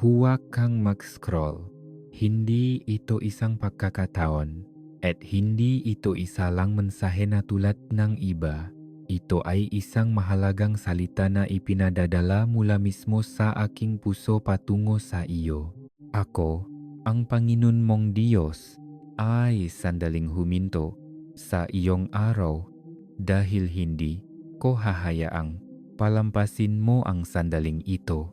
Huwag kang mag-scroll. Hindi ito isang pagkakataon at hindi ito isa lang mensahe na tulad ng iba. Ito ay isang mahalagang salita na ipinadadala mula mismo sa aking puso patungo sa iyo. Ako, ang Panginoon mong Diyos, ay sandaling huminto sa iyong araw dahil hindi ko hahayaang palampasin mo ang sandaling ito.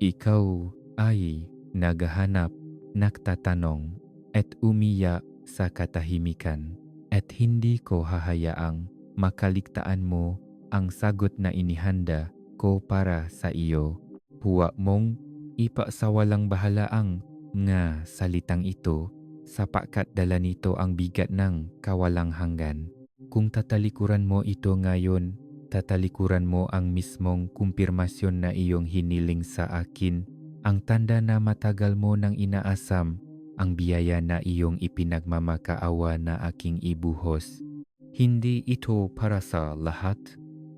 Ikaw ay naghahanap, nagtatanong, at umiyak sa katahimikan, at hindi ko hahayaang makaligtaan mo ang sagot na inihanda ko para sa iyo. Huwag mong ipasawalang bahala ang nga salitang ito sapagkat dala nito ang bigat ng kawalang hanggan. Kung tatalikuran mo ito ngayon, tatalikuran mo ang mismong kumpirmasyon na iyong hiniling sa akin, ang tanda na matagal mo nang inaasam, ang biyaya na iyong ipinagmamakaawa na aking ibuhos. Hindi ito para sa lahat,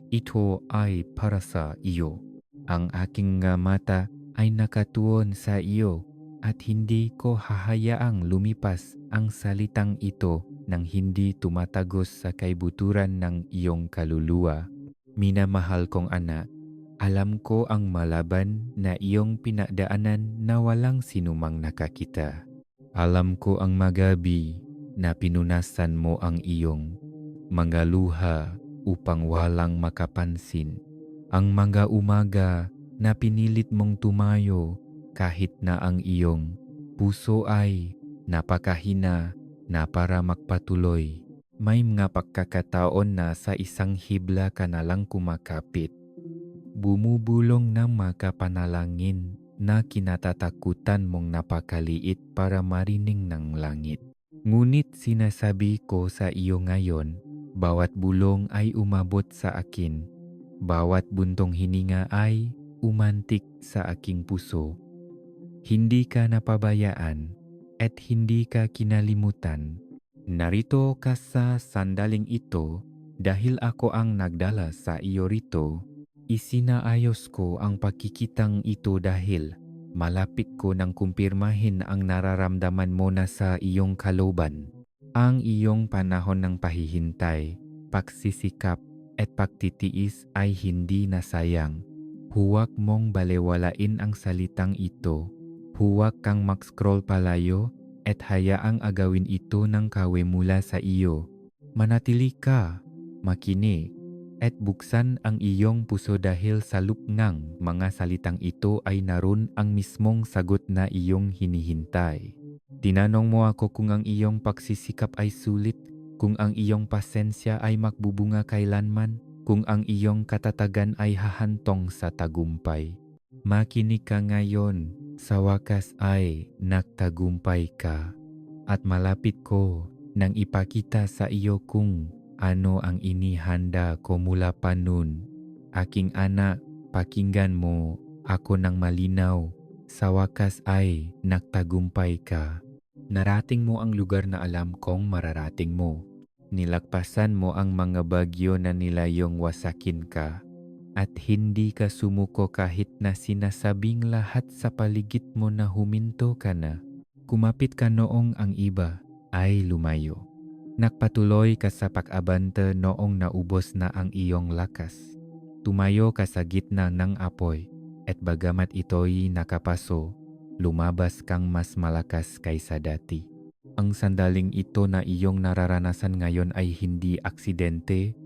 ito ay para sa iyo. Ang aking mata ay nakatuon sa iyo at hindi ko hahayaang lumipas ang salitang ito nang hindi tumatagos sa kaibuturan ng iyong kaluluwa. Minamahal kong anak, alam ko ang malaban na iyong pinagdaanan na walang sinumang nakakita. Alam ko ang magabi na pinunasan mo ang iyong mga luha upang walang makapansin. Ang mga umaga na pinilit mong tumayo kahit na ang iyong puso ay napakahina na para magpatuloy. May mga pagkakataon na sa isang hibla ka na lang kumakapit. Bumubulong ng mga panalangin na kinatatakutan mong napakaliit para marining ng langit. Ngunit sinasabi ko sa iyo ngayon, bawat bulong ay umabot sa akin. Bawat buntong hininga ay umantik sa aking puso. Hindi ka napabayaan at hindi ka kinalimutan. Narito ka sa sandaling ito dahil ako ang nagdala sa iyo rito. Isinaayos ko ang pagkikitang ito dahil malapit ko nang kumpirmahin ang nararamdaman mo na sa iyong kalooban. Ang iyong panahon ng pahihintay, pagsisikap at pagtitiis ay hindi nasayang. Huwag mong balewalain ang salitang ito. Huwag kang mag-scroll palayo at hayaang agawin ito ng kawe mula sa iyo. Manatili ka, makinig, at buksan ang iyong puso dahil sa lupngang mga salitang ito ay naroon ang mismong sagot na iyong hinihintay. Tinanong mo ako kung ang iyong pagsisikap ay sulit, kung ang iyong pasensya ay magbubunga kailanman, kung ang iyong katatagan ay hahantong sa tagumpay. Makinig ka ngayon, sa wakas ay nagtagumpay ka, at malapit ko nang ipakita sa iyo kung ano ang inihanda ko mula pa nun. Aking anak, pakinggan mo ako ng malinaw, sa wakas ay nagtagumpay ka. Narating mo ang lugar na alam kong mararating mo. Nilagpasan mo ang mga bagyo na nilayong wasakin ka. At hindi ka sumuko kahit na sinasabing lahat sa paligid mo na huminto ka na. Kumapit ka noong ang iba ay lumayo. Nagpatuloy ka sa pag-abante noong naubos na ang iyong lakas. Tumayo ka sa gitna ng apoy at bagamat ito'y nakapaso, lumabas kang mas malakas kaysa dati. Ang sandaling ito na iyong nararanasan ngayon ay hindi aksidente.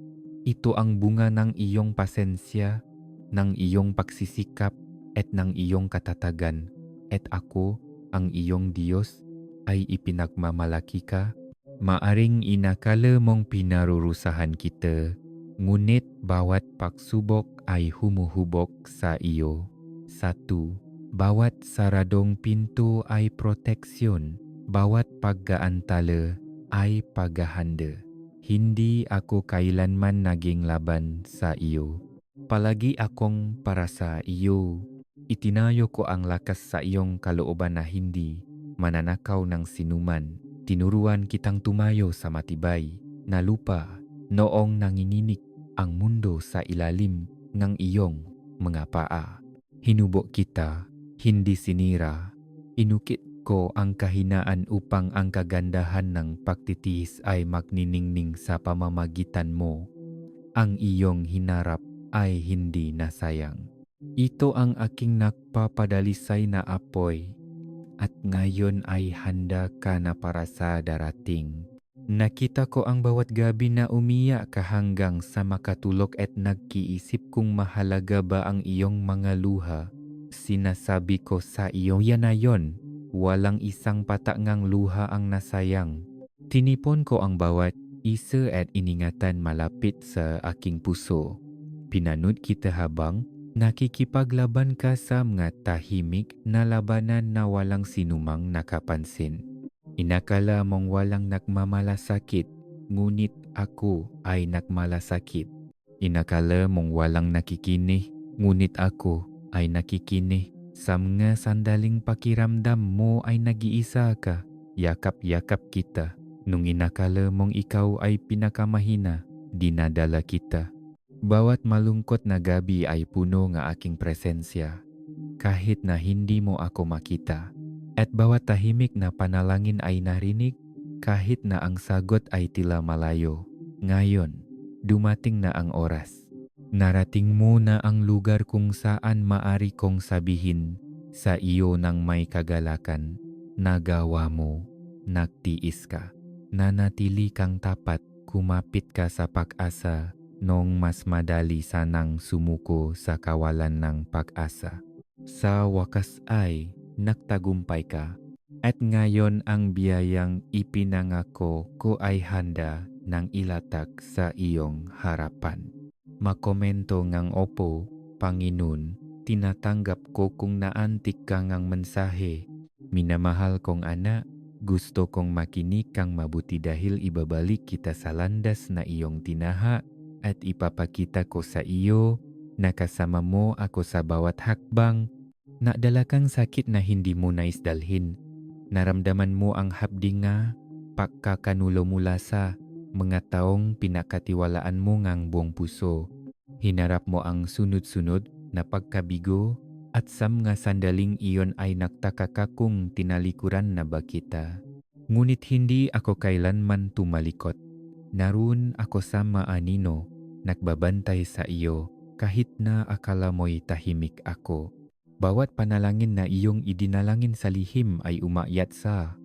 Ito ang bunga ng iyong pasensya, ng iyong pagsisikap at ng iyong katatagan. At ako, ang iyong Diyos, ay ipinagmamalaki ka. Maaring inakala mong pinarurusahan kita, ngunit bawat pagsubok ay humuhubog sa iyo. 1. Bawat saradong pinto ay proteksyon, bawat pag-aantala ay paghahanda. Hindi ako kailanman naging laban sa iyo. Palagi akong para sa iyo. Itinayo ko ang lakas sa iyong kalooban na hindi mananakaw ng sinuman. Tinuruan kitang tumayo sa matibay na lupa noong nanginginig ang mundo sa ilalim ng iyong mga paa. Hinubo kita Hindi sinira. Inukit ko ang kahinaan upang ang kagandahan ng pagtitiis ay magniningning sa pamamagitan mo. Ang iyong hinarap ay hindi nasayang. Ito ang aking nagpapadalisay na apoy at ngayon ay handa ka na para sa darating. Nakita ko ang bawat gabi na umiyak ka hanggang sa makatulog at nagkiisip kung mahalaga ba ang iyong mga luha. Sinasabi ko sa iyo, yan na yon. Walang isang patangang luha ang nasayang. Tinipon ko ang bawat isa at iningatan malapit sa aking puso. Pinanood kita habang nakikipaglaban ka sa mga tahimik na labanan na walang sinumang nakapansin. Inakala mong walang nagmamalasakit, ngunit ako ay nagmalasakit. Inakala mong walang nakikinig, ngunit ako ay nakikinig. Sa mga sandaling pakiramdam mo ay nag-iisa ka, yakap-yakap kita. Nung inakala mong ikaw ay pinakamahina, dinadala kita. Bawat malungkot na gabi ay puno ng aking presensya, kahit na hindi mo ako makita. At bawat tahimik na panalangin ay narinig, kahit na ang sagot ay tila malayo. Ngayon, dumating na ang oras. Narating mo na ang lugar kung saan maari kong sabihin sa iyo ng may kagalakan. Nagawa mo, nagtiis ka, nanatili kang tapat, kumapit ka sa pag-asa noong mas madali sanang sumuko sa kawalan ng pag-asa. Sa wakas ay nagtagumpay ka, at ngayon ang biyayang ipinangako ko ay handa ng ilatag sa iyong harapan. Makomento ngang opo, Panginoon, tinatanggap ko kung naantik ka ngang mensahe. Minamahal kong anak, gusto kong makinig kang mabuti dahil ibabalik kita sa landas na iyong tinaha at ipapakita ko sa iyo na kasama mo ako sa bawat hakbang. Nadala kang sakit na hindi mo nais dalhin. Naramdaman mo ang habdinga, pagkakanulo mula sa mga taong pinakatiwalaan mo ngang buong puso. Hinarap mo ang sunod-sunod na pagkabigo at sa mga sandaling iyon ay nagtaka ka kung tinalikuran na ba kita. Ngunit hindi ako kailanman tumalikot. Naroon ako sa maanino, nagbabantay sa iyo kahit na akala mo'y tahimik ako. Bawat panalangin na iyong idinalangin sa lihim ay umakyat sa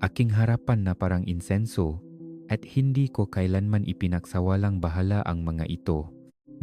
aking harapan na parang insenso, at hindi ko kailanman ipinagsawalang bahala ang mga ito.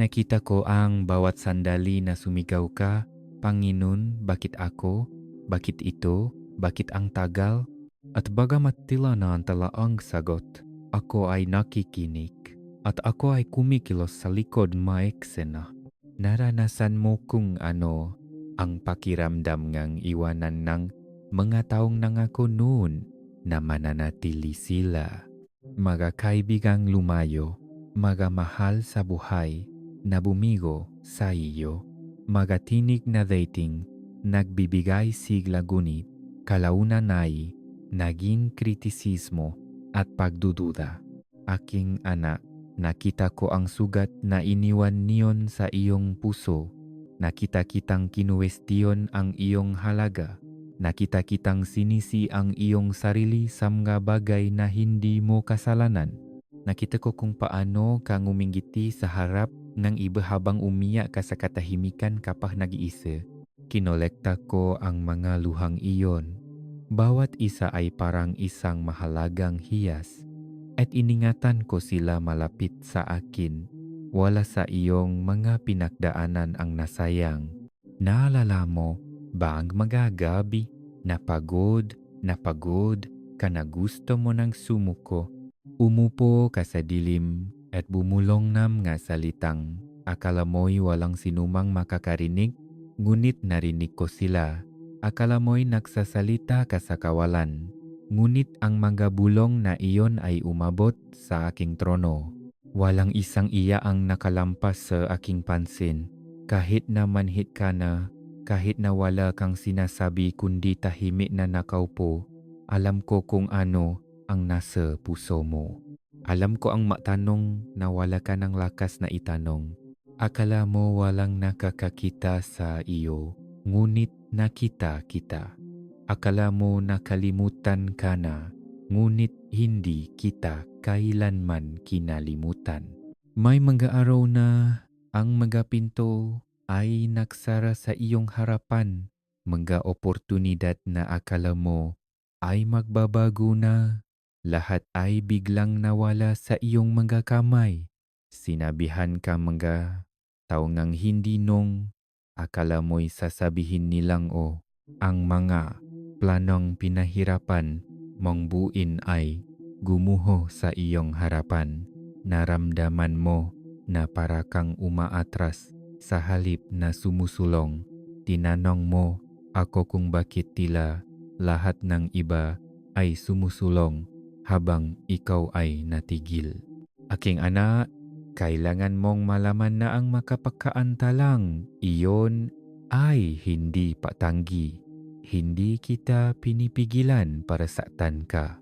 Nakita ko ang bawat sandali na sumigaw ka, Panginoon, bakit ako? Bakit ito? Bakit ang tagal? At bagamat tila na ang talaang sagot, ako ay nakikinig at ako ay kumikilos sa likod maeksena. Naranasan mo kung ano ang pakiramdam ngang iwanan ng mga taong nangako noon na mananatili sila. Mga kaibigang lumayo, mga mahal sa buhay na bumigo sa iyo. Mga tinig na dating nagbibigay sigla gunit kalaunan ay naging kritisismo at pagdududa. Aking anak, nakita ko ang sugat na iniwan niyon sa iyong puso. Nakita kitang kinuwestiyon ang iyong halaga. Nakita kitang sinisi ang iyong sarili sa mga bagay na hindi mo kasalanan. Nakita ko kung paano ka ngumingiti sa harap ng iba habang umiyak ka sa katahimikan kapag nag-iisa. Kinolekta ko ang mga luhang iyon. Bawat isa ay parang isang mahalagang hiyas at iningatan ko sila malapit sa akin. Wala sa iyong mga pinagdaanan ang nasayang. Naalala mo ba ang magagabi na pagod ka na gusto mo ng sumuko? Umupo ka sa dilim at bumulong ng mga salitang akala mo'y walang sinumang makakarinig, ngunit narinig ko sila. Akala mo'y nagsasalita ka sa kawalan, ngunit ang mga bulong na iyon ay umabot sa aking trono. Walang isang iya ang nakalampas sa aking pansin. Kahit na manhit ka na, kahit na wala kang sinasabi kundi tahimik na nakaupo, alam ko kung ano ang nasa puso mo. Alam ko ang matanong na wala ka ng lakas na itanong. Akala mo walang nakakakita sa iyo, ngunit nakita kita. Akala mo nakalimutan ka na, ngunit hindi kita kailanman kinalimutan. May mga araw na ang mga pinto ay nagsara sa iyong harapan, mga oportunidad na akala mo ay magbabago na. Lahat ay biglang nawala sa iyong mga kamay. Sinabihan ka mga taong hindi nung akala mo'y sasabihin nilang ang mga planong pinahirapan mong buuin ay gumuho sa iyong harapan. Naramdaman mo na para kang umaatras sa halip na sumusulong. Tinanong mo ako kung bakit tila lahat ng iba ay sumusulong habang ikaw ay natigil. Aking anak, kailangan mong malaman na ang makapagkaantalang iyon ay hindi patanggi. Hindi kita pinipigilan para saktan ka.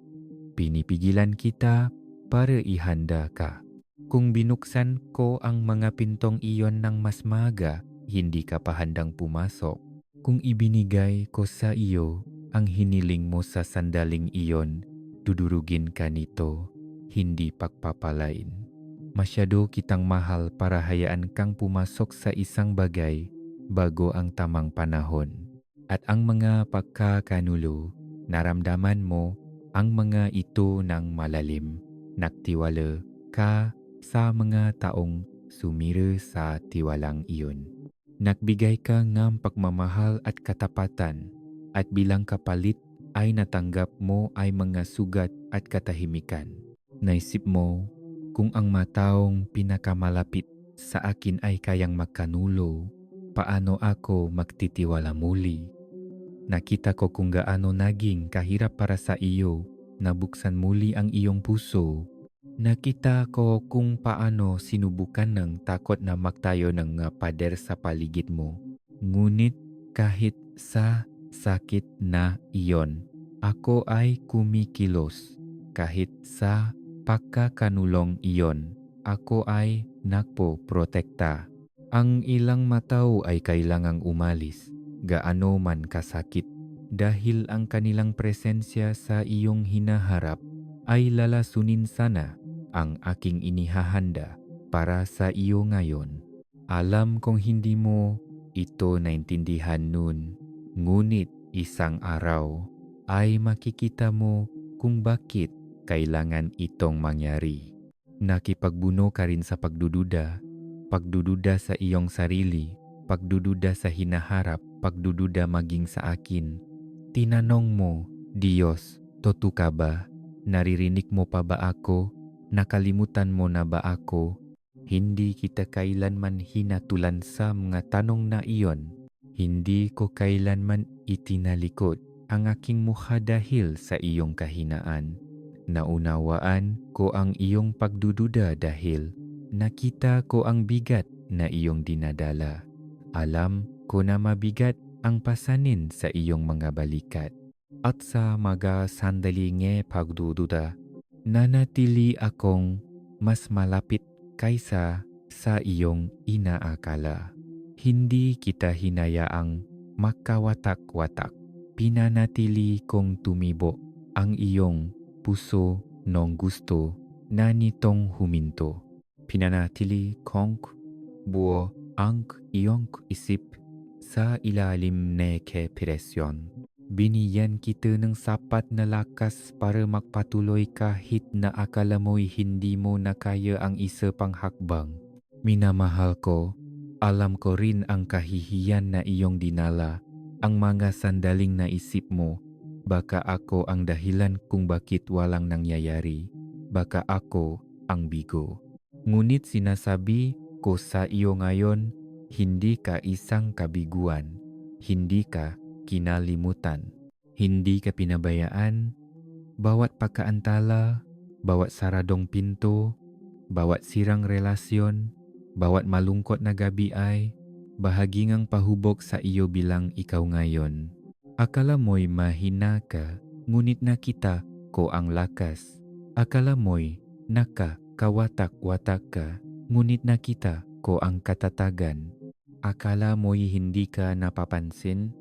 Pinipigilan kita para ihanda ka. Kung binuksan ko ang mga pintong iyon ng mas maaga, hindi ka pa handang pumasok. Kung ibinigay ko sa iyo ang hiniling mo sa sandaling iyon, dudurugin ka nito, hindi pagpapalain. Masyado kitang mahal para hayaan kang pumasok sa isang bagay bago ang tamang panahon. At ang mga pagkakanulo, naramdaman mo ang mga ito ng malalim. Nagtiwala ka sa mga taong sumira sa tiwalang iyon. Nagbigay ka ng pagmamahal at katapatan, at bilang kapalit ay natanggap mo ay mga sugat at katahimikan. Naisip mo, kung ang mataong pinakamalapit sa akin ay kayang magkanulo, paano ako magtitiwala muli? Nakita ko kung gaano naging kahirap para sa iyo na buksan muli ang iyong puso. Nakita ko kung paano sinubukan ng takot na magtayo ng pader sa paligid mo. Ngunit kahit sa sakit na iyon, ako ay kumikilos. Kahit sa pagkakanulong iyon, ako ay nagpoprotekta. Ang ilang matao ay kailangang umalis, gaano man kasakit, dahil ang kanilang presensya sa iyong hinaharap ay lalasunin sana ang aking inihahanda para sa iyo ngayon. Alam kong hindi mo ito naintindihan nun, ngunit isang araw ay makikita mo kung bakit kailangan itong mangyari. Nakipagbuno ka rin sa pagdududa sa iyong sarili, pagdududa sa hinaharap, pagdududa maging sa akin. Tinanong mo, Diyos, totoo ka ba? Naririnig mo pa ba ako? Nakalimutan mo na ba ako? Hindi kita kailanman hinatulan sa mga tanong na iyon. Hindi ko kailanman itinalikod ang aking mukha dahil sa iyong kahinaan. Naunawaan ko ang iyong pagdududa dahil nakita ko ang bigat na iyong dinadala. Alam ko na mabigat ang pasanin sa iyong mga balikat. At sa mga sandaling pagdududa, nanatili akong mas malapit kaysa sa iyong inaakala. Hindi kita hinayaang makawatak-watak. Pinanatili kong tumibo ang iyong puso nung gusto na nitong huminto. Pinanatili kong buo ang iyong isip sa ilalim ng presyon. Binigyan kita ng sapat na lakas para magpatuloy kahit na akala mo'y hindi mo na kaya ang isa pang hakbang. Minamahal ko, alam ko rin ang kahihiyan na iyong dinala. Ang mga sandaling naisip mo, baka ako ang dahilan kung bakit walang nangyayari. Baka ako ang bigo. Ngunit sinasabi ko sa iyo ngayon, hindi ka isang kabiguan. Hindi ka kinalimutan. Hindi ka pinabayaan. Bawat pagkaantala, bawat saradong pinto, bawat sirang relasyon, bawat malungkot na gabi ay bahagingang pahubog sa iyo bilang ikaw ngayon. Akala mo'y mahina ka, ngunit nakita ko ang lakas. Akala mo'y nakakawatak-watak ka, ngunit nakita ko ang katatagan. Akala mo'y hindi ka napapansin,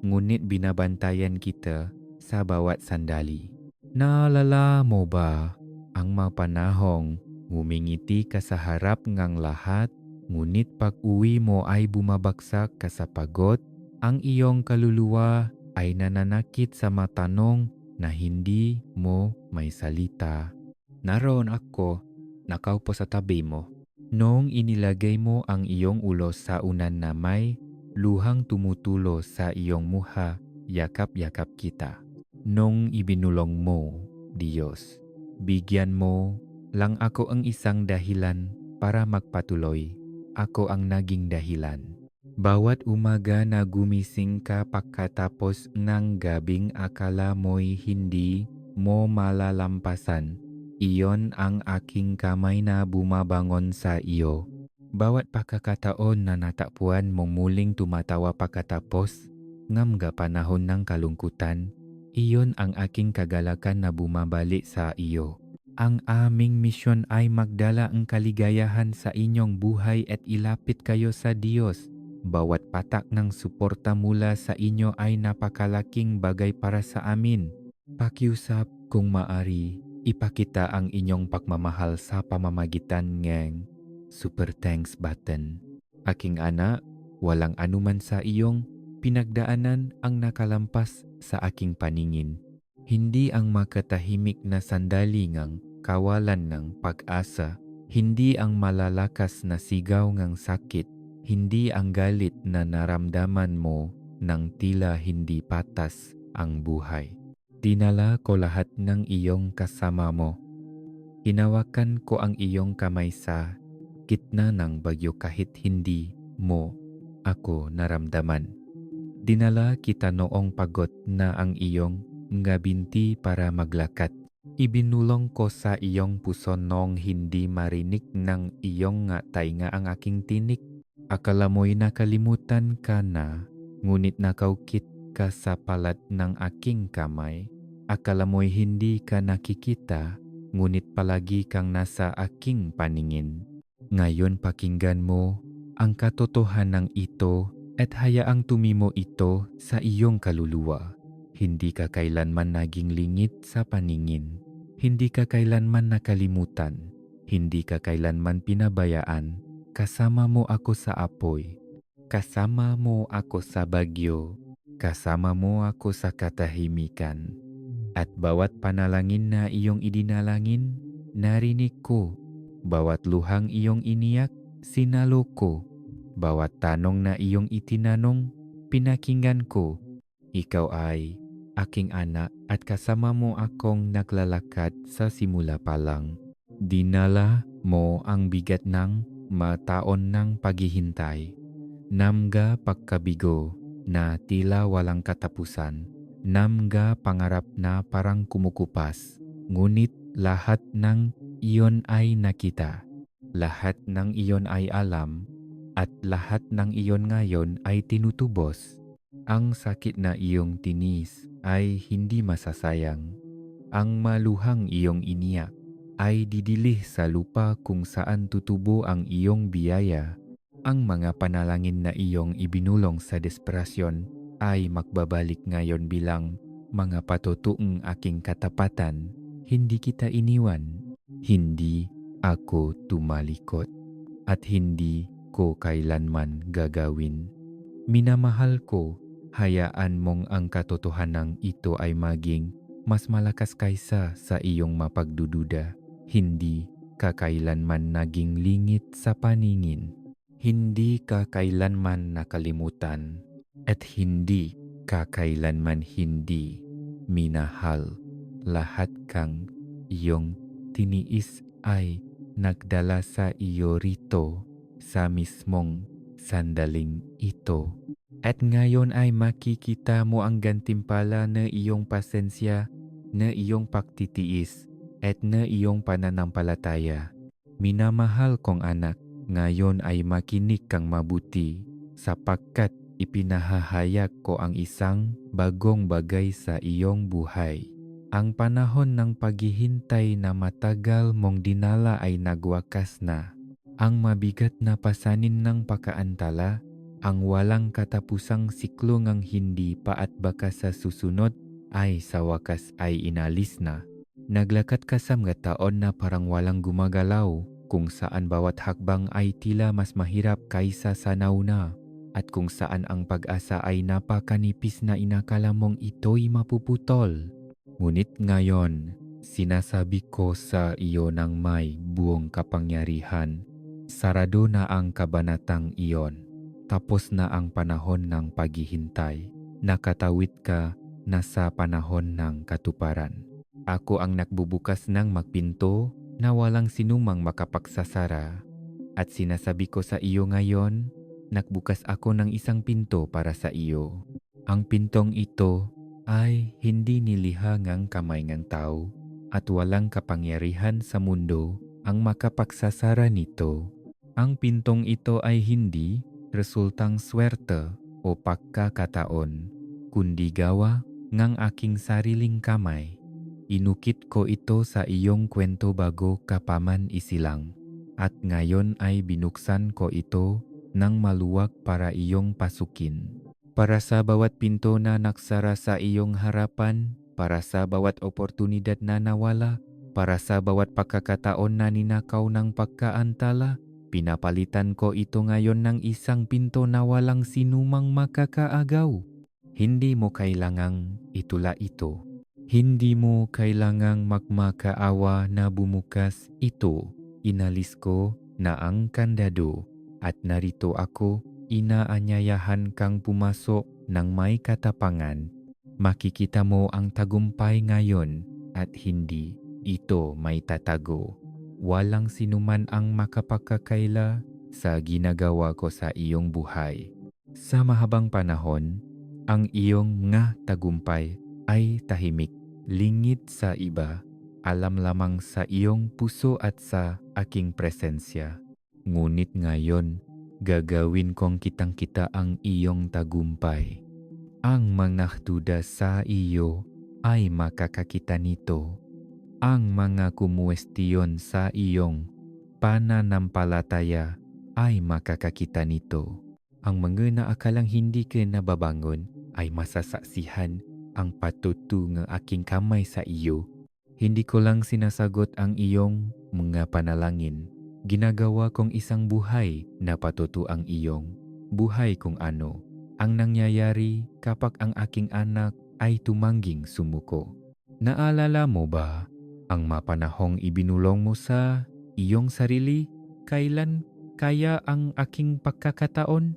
ngunit binabantayan kita sa bawat sandali. Naalala mo ba ang mapanahong ngumingiti ka sa harap ngang lahat, ngunit pag-uwi mo ay bumabagsak ka sa pagod? Ang iyong kaluluwa ay nananakit sa matanong na hindi mo may salita. Naroon ako, nakaupo sa tabi mo. Noong inilagay mo ang iyong ulo sa unan na may luhang tumutulo sa iyong muha, yakap-yakap kita. Nung ibinulong mo, Diyos, bigyan mo lang ako ang isang dahilan para magpatuloy. Ako ang naging dahilan. Bawat umaga na gumising ka pagkatapos ng gabing akala mo'y hindi mo malalampasan, iyon ang aking kamay na bumabangon sa iyo. Bawat pagkakataon na natakpuan mong muling tumatawa pagkatapos ng panahon ng kalungkutan, iyon ang aking kagalakan na bumabalik sa iyo. Ang aming misyon ay magdala ang kaligayahan sa inyong buhay at ilapit kayo sa Diyos. Bawat patak ng suporta mula sa inyo ay napakalaking bagay para sa amin. Pakiusap kung maari, ipakita ang inyong pagmamahal sa pamamagitan ng super thanks button. Aking anak, walang anuman sa iyong pinagdaanan ang nakalampas sa aking paningin. Hindi ang makatahimik na sandali ngang kawalan ng pag-asa, hindi ang malalakas na sigaw ngang sakit, hindi ang galit na naramdaman mo nang tila hindi patas ang buhay. Dinala ko lahat ng iyong kasama mo. Hinawakan ko ang iyong kamay sa gitna ng bagyo kahit hindi mo ako naramdaman. Dinala kita noong pagod na ang iyong ngabinti para maglakad. Ibinulong ko sa iyong puso noong hindi marinig ng iyong tainga ang aking tinik. Akala mo'y nakalimutan ka na, ngunit nakaukit ka sa palat ng aking kamay. Akala mo'y hindi ka nakikita, ngunit palagi kang nasa aking paningin. Ngayon pakinggan mo ang katotohanan ito at hayaang tumimo ito sa iyong kaluluwa. Hindi ka kailanman naging lingit sa paningin. Hindi ka kailanman nakalimutan. Hindi ka kailanman pinabayaan. Kasama mo ako sa apoy. Kasama mo ako sa bagyo. Kasama mo ako sa katahimikan. At bawat panalangin na iyong idinalangin, narinig ko. Bawat luhang iyong iniyak, sinalo ko. Bawat tanong na iyong itinanong, pinakinggan ko. Ikaw ay aking anak at kasama mo akong naglalakad sa simula pa lang. Dinala mo ang bigat ng mataon ng paghihintay. Namga pagkabigo na tila walang katapusan. Namga pangarap na parang kumukupas. Ngunit lahat ng iyon ay nakita. Lahat ng iyon ay alam. At lahat ng iyon ngayon ay tinutubos. Ang sakit na iyong tinis ay hindi masasayang. Ang maluhang iyong iniyak ay didilih sa lupa kung saan tutubo ang iyong biyaya. Ang mga panalangin na iyong ibinulong sa desperasyon ay magbabalik ngayon bilang mga patutuong aking katapatan. Hindi kita iniwan, hindi ako tumalikod, at hindi ko kailanman gagawin. Minamahal ko, hayaan mong ang katotohanang ito ay maging mas malakas kaysa sa iyong mapagdududa. Hindi ka kailanman naging lingit sa paningin. Hindi ka kailanman nakalimutan. At hindi ka kailanman hindi minahal. Lahat kang iyong tiniis ay nagdala sa iyo rito sa mismong sandaling ito. At ngayon ay makikita mo ang gantimpala na iyong pasensya, na iyong pagtitiis, at na iyong pananampalataya. Minamahal kong anak, ngayon ay makinig kang mabuti, sapagkat ipinahahayag ko ang isang bagong bagay sa iyong buhay. Ang panahon ng paghihintay na matagal mong dinala ay nagwakas na. Ang mabigat na pasanin ng pagkaantala Ang walang katapusang siklo ngang hindi paat baka sa susunod ay sa wakas ay inalis na. Naglakat ka sa mga taon na parang walang gumagalaw, kung saan bawat hakbang ay tila mas mahirap kaysa sa nauna, at kung saan ang pag-asa ay napakanipis na inakala mong ito'y mapuputol. Ngunit ngayon, sinasabi ko sa iyo ng may buong kapangyarihan, sarado na ang kabanatang iyon. Tapos na ang panahon ng paghihintay. Nakatawid ka na sa panahon ng katuparan. Ako ang nagbubukas ng magpinto na walang sinumang makapagsasara. At sinasabi ko sa iyo ngayon, nagbukas ako ng isang pinto para sa iyo. Ang pintong ito ay hindi niliha ngang kamay ng tao at walang kapangyarihan sa mundo ang makapagsasara nito. Ang pintong ito ay hindi resultang swerte o pagkakataon, kundi gawa ng aking sariling kamay. Inukit ko ito sa iyong kwento bago ka pa man isilang, at ngayon ay binuksan ko ito ng maluwag para iyong pasukin. Para sa bawat pinto na naksara sa iyong harapan, para sa bawat oportunidad na nawala, para sa bawat pagkakataon na ninakaw ng pagkaantala, pinapalitan ko ito ngayon ng isang pinto na walang sinumang makakaagaw. Hindi mo kailangang itula ito. Hindi mo kailangang magmakaawa na bumukas ito. Inalis ko na ang kandado at narito ako, inaanyayahan kang pumasok ng may katapangan. Makikita mo ang tagumpay ngayon at hindi ito may tatago. Walang sinuman ang makapagkakaila sa ginagawa ko sa iyong buhay. Sa mahabang panahon, ang iyong nga tagumpay ay tahimik, lingid sa iba, alam lamang sa iyong puso at sa aking presensya. Ngunit ngayon, gagawin kong kitang-kita ang iyong tagumpay. Ang mga duda sa iyo ay makakakita nito. Ang mga kumuwestiyon sa iyong pananampalataya ay makakakita nito. Ang mga naakalang hindi ka nababangon ay masasaksihan ang patutu ng aking kamay sa iyo. Hindi ko lang sinasagot ang iyong mga panalangin. Ginagawa kong isang buhay na patutu ang iyong buhay kung ano ang nangyayari kapag ang aking anak ay tumangging sumuko. Naalala mo ba ang mapanahong ibinulong mo sa iyong sarili? Kailan kaya ang aking pagkakataon?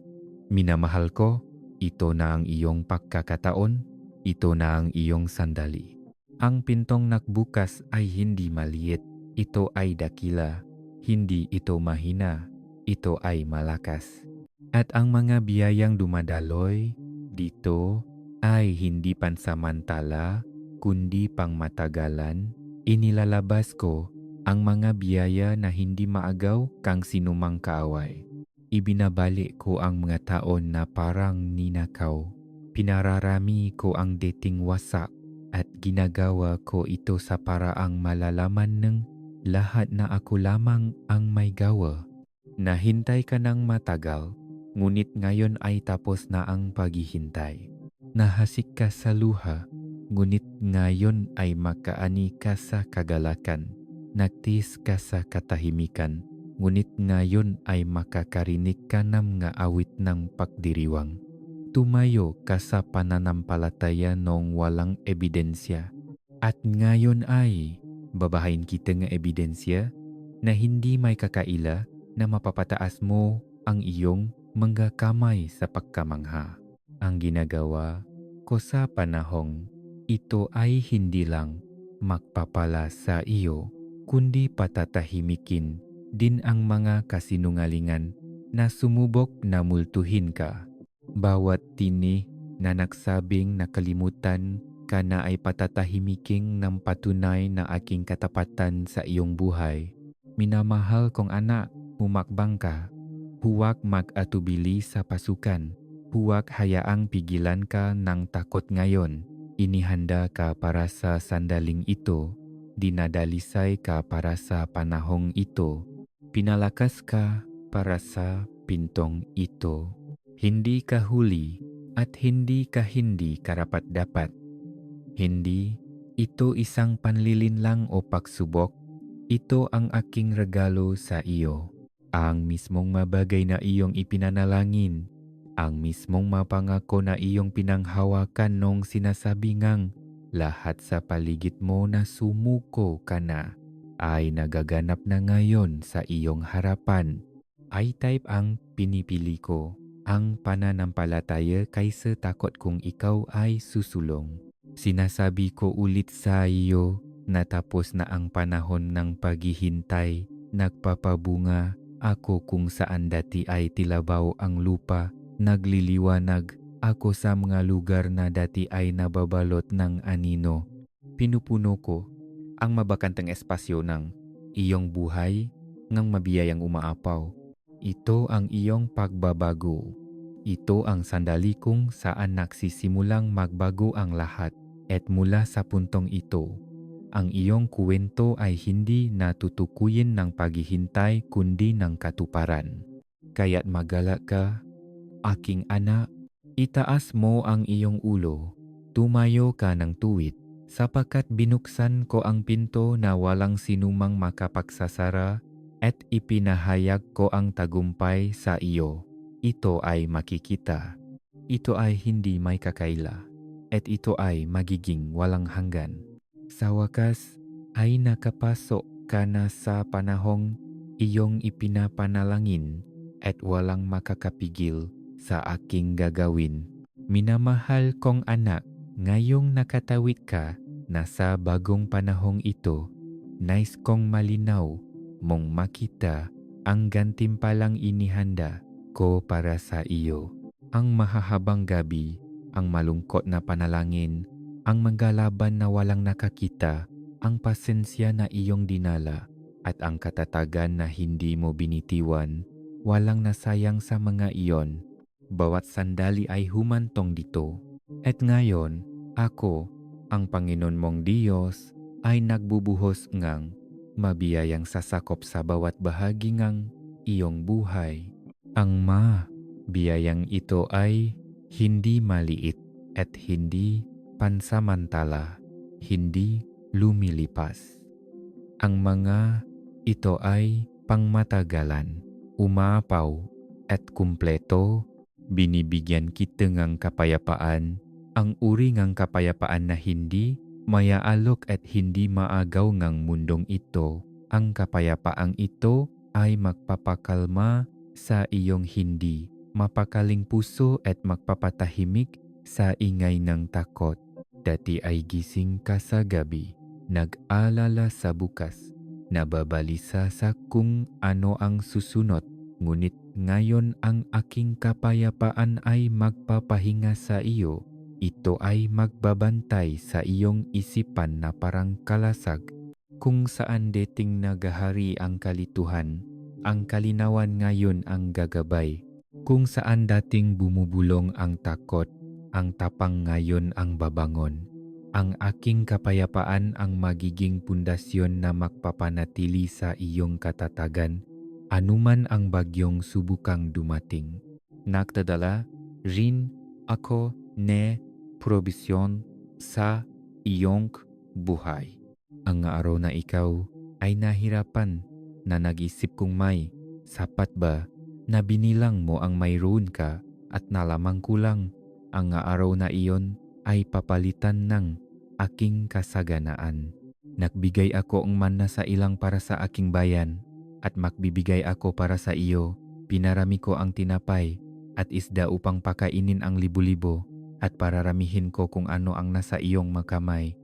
Minamahal ko, ito na ang iyong pagkakataon, ito na ang iyong sandali. Ang pintong nagbukas ay hindi maliit, ito ay dakila. Hindi ito mahina, ito ay malakas. At ang mga biyayang dumadaloy dito ay hindi pansamantala, kundi pangmatagalan. Inilalabas ko ang mga biyaya na hindi maagaw kang sinumang kaaway. Ibinabalik ko ang mga taon na parang ninakaw. Pinararami ko ang dating wasak at ginagawa ko ito sa paraang malalaman ng lahat na ako lamang ang may gawa. Nahintay ka ng matagal, ngunit ngayon ay tapos na ang paghihintay. Nahasik ka sa luha, ngunit ngayon ay makaani ka sa kagalakan. Nagtiis ka sa katahimikan, ngunit ngayon ay makakarinig ka ng mga awit ng pagdiriwang. Tumayo ka sa pananampalataya nung walang ebidensya. At ngayon ay babahayin kita ng ebidensya na hindi may kakaila na mapapataas mo ang iyong mga kamay sa pagkamangha. Ang ginagawa ko sa panahong ito ay hindi lang magpapala sa iyo, kundi patatahimikin din ang mga kasinungalingan na sumubok na multuhin ka. Bawat tinig na nagsabing nakalimutan ka na ay patatahimiking ng patunay na aking katapatan sa iyong buhay. Minamahal kong anak, humakbang ka. Huwag mag-atubili sa pasukan. Huwag hayaang pigilan ka ng takot ngayon. Inihanda ka para sa sandaling ito. Dinadalisay ka para sa panahong ito. Pinalakas ka para sa pintong ito. Hindi ka huli at hindi ka hindi karapat-dapat. Hindi, ito isang panlilinlang o pagsubok. Ito ang aking regalo sa iyo. Ang mismong mabagay na iyong ipinanalangin. Ang mismong mapangako na iyong pinanghawakan nung sinasabi ngang lahat sa paligid mo na sumuko ka na ay nagaganap na ngayon sa iyong harapan. I-type ang pinipili ko, ang pananampalataya kaysa takot kung ikaw ay susulong. Sinasabi ko ulit sa iyo, natapos na ang panahon ng paghihintay, nagpapabunga ako kung saan dati ay tilabaw ang lupa, nagliliwanag ako sa mga lugar na dati ay nababalot ng anino. Pinupuno ko ang mabakantang espasyo ng iyong buhay ngang mabiyayang umaapaw. Ito ang iyong pagbabago. Ito ang sandali kung saan nagsisimulang magbago ang lahat. At mula sa puntong ito, ang iyong kuwento ay hindi natutukuyin ng paghihintay kundi ng katuparan. Kaya't magalak ka, aking anak, itaas mo ang iyong ulo, tumayo ka ng tuwid, sapagkat binuksan ko ang pinto na walang sinumang makapagsasara at ipinahayag ko ang tagumpay sa iyo. Ito ay makikita. Ito ay hindi may kakaila. At ito ay magiging walang hanggan. Sa wakas ay nakapasok ka na sa panahong iyong ipinapanalangin at walang makakapigil sa aking gagawin. Minamahal kong anak, ngayong nakatawid ka na sa bagong panahong ito, nais kong malinaw mong makita ang gantimpalang inihanda ko para sa iyo. Ang mahahabang gabi, ang malungkot na panalangin, ang manggalaban na walang nakakita, ang pasensya na iyong dinala, at ang katatagan na hindi mo binitiwan, walang nasayang sa mga iyon. Bawat sandali ay humantong dito. At ngayon, ako, ang Panginoon mong Diyos, ay nagbubuhos ngang mabiyayang sasakop sa bawat bahagi ngang iyong buhay. Ang biyayang ito ay hindi maliit at hindi pansamantala, hindi lumilipas. Ang mga ito ay pangmatagalan, umapaw at kumpleto, binibigyan kita ng kapayapaan, ang uri ng kapayapaan na hindi mayaalok at hindi maagaw ng mundong ito. Ang kapayapaang ito ay magpapakalma sa iyong hindi mapakaling puso at magpapatahimik sa ingay ng takot. Dati ay gising ka sa gabi, nag-alala sa bukas, nababalisa sa kung ano ang susunod. Ngunit ngayon ang aking kapayapaan ay magpapahinga sa iyo. Ito ay magbabantay sa iyong isipan na parang kalasag. Kung saan dating nagahari ang kalituhan, ang kalinawan ngayon ang gagabay. Kung saan dating bumubulong ang takot, ang tapang ngayon ang babangon. Ang aking kapayapaan ang magiging pundasyon na magpapanatili sa iyong katatagan, anuman ang bagyong subukang dumating. Nagdadala rin ako ne probisyon sa iyong buhay. Ang araw na ikaw ay nahirapan na nag-isip kung may sapat ba na binilang mo ang mayroon ka at nalamang kulang. Ang araw na iyon ay papalitan ng aking kasaganaan. Nagbigay ako ang manna sa ilang para sa aking bayan at magbibigay ako para sa iyo. Pinarami ko ang tinapay at isda upang pakainin ang libo-libo at pararamihin ko kung ano ang nasa iyong makamay.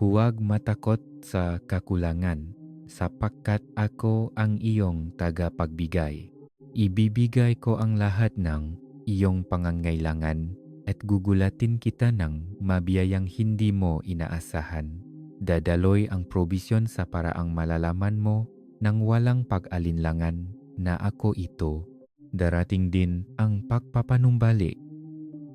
Huwag matakot sa kakulangan sapagkat ako ang iyong tagapagbigay. Ibibigay ko ang lahat ng iyong pangangailangan at gugulatin kita ng mabiyayang hindi mo inaasahan. Dadaloy ang probisyon sa paraang malalaman mo nang walang pag-alinlangan na ako ito. Darating din ang pagpapanumbalik,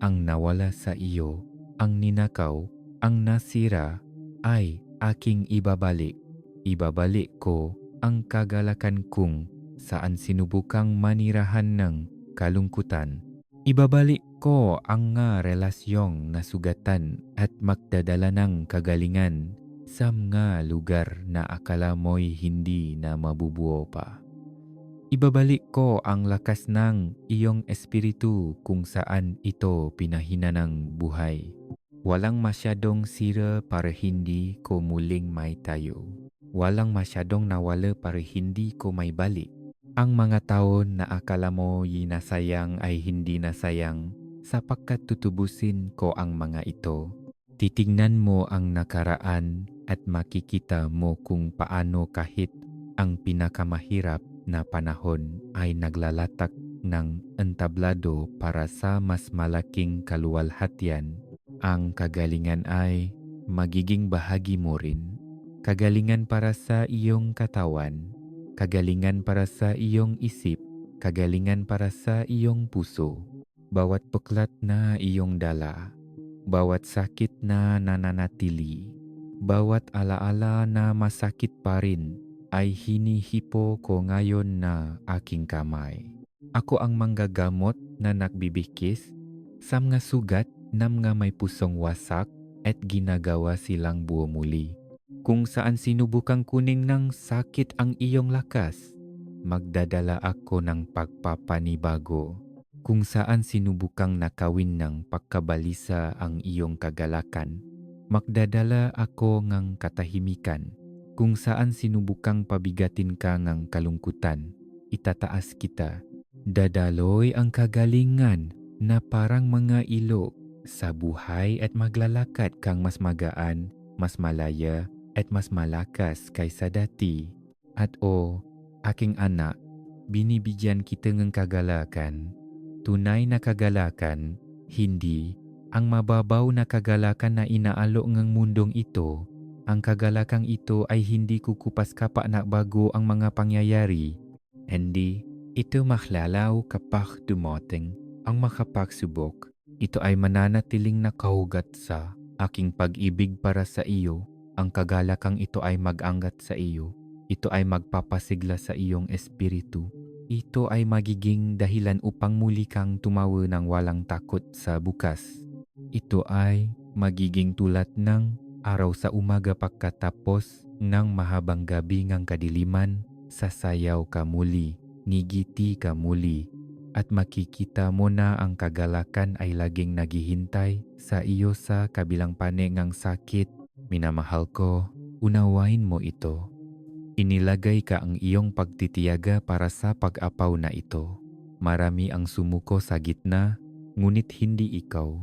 ang nawala sa iyo, ang ninakaw, ang nasira ay aking ibabalik. Ibabalik ko ang kagalakan kung saan sinubukang manirahan ng kalungkutan. Ibabalik ko ang nga relasyong nasugatan at magdadala ng kagalingan sa mga lugar na akala mo'y hindi na mabubuo pa. Ibabalik ko ang lakas ng iyong espiritu kung saan ito pinahina ng buhay. Walang masyadong sira para hindi ko muling may tayo. Walang masyadong nawala para hindi ko may balik. Ang mga taon na akala mo nasayang ay hindi nasayang sapagkat tutubusin ko ang mga ito. Titingnan mo ang nakaraan at makikita mo kung paano kahit ang pinakamahirap na panahon ay naglalatak ng entablado para sa mas malaking kaluwalhatian. Ang kagalingan ay magiging bahagi mo rin. Kagalingan para sa iyong katawan, kagalingan para sa iyong isip, kagalingan para sa iyong puso. Bawat puklat na iyong dala, bawat sakit na nananatili, bawat alaala na masakit pa rin ay hinihipo ko ngayon na aking kamay. Ako ang manggagamot na nagbibikis sa mga sugat na mga may pusong wasak at ginagawa silang buo muli. Kung saan sinubukang kunin ng sakit ang iyong lakas, magdadala ako ng pagpapanibago. Kung saan sinubukang nakawin ng pagkabalisa ang iyong kagalakan, magdadala ako ng katahimikan. Kung saan sinubukang pabigatin ka ng kalungkutan, itataas kita. Dadaloy ang kagalingan na parang mga ilo sa buhay at maglalakad kang mas magaan, mas malaya, at mas malakas kaysa dati. At aking anak, binibigyan kita ng kagalakan. Tunay na kagalakan, hindi ang mababaw na kagalakan na inaalok ng mundong ito. Ang kagalakang ito ay hindi kukupas kapa na bago ang mga pangyayari. Hindi, ito maklalaw kapag dumating ang makapagsubok. Ito ay mananatiling nakahugat sa aking pag-ibig para sa iyo. Ang kagalakang ito ay mag-angat sa iyo. Ito ay magpapasigla sa iyong espiritu. Ito ay magiging dahilan upang muli kang tumawa ng walang takot sa bukas. Ito ay magiging tulad ng araw sa umaga pagkatapos ng mahabang gabi ng kadiliman. Sasayaw ka muli, ngigiti ka muli, at makikita mo na ang kagalakan ay laging naghihintay sa iyo sa kabilang pane ng sakit. Minamahal ko, unawain mo ito. Inilagay ka ang iyong pagtitiyaga para sa pag-apaw na ito. Marami ang sumuko sa gitna, ngunit hindi ikaw.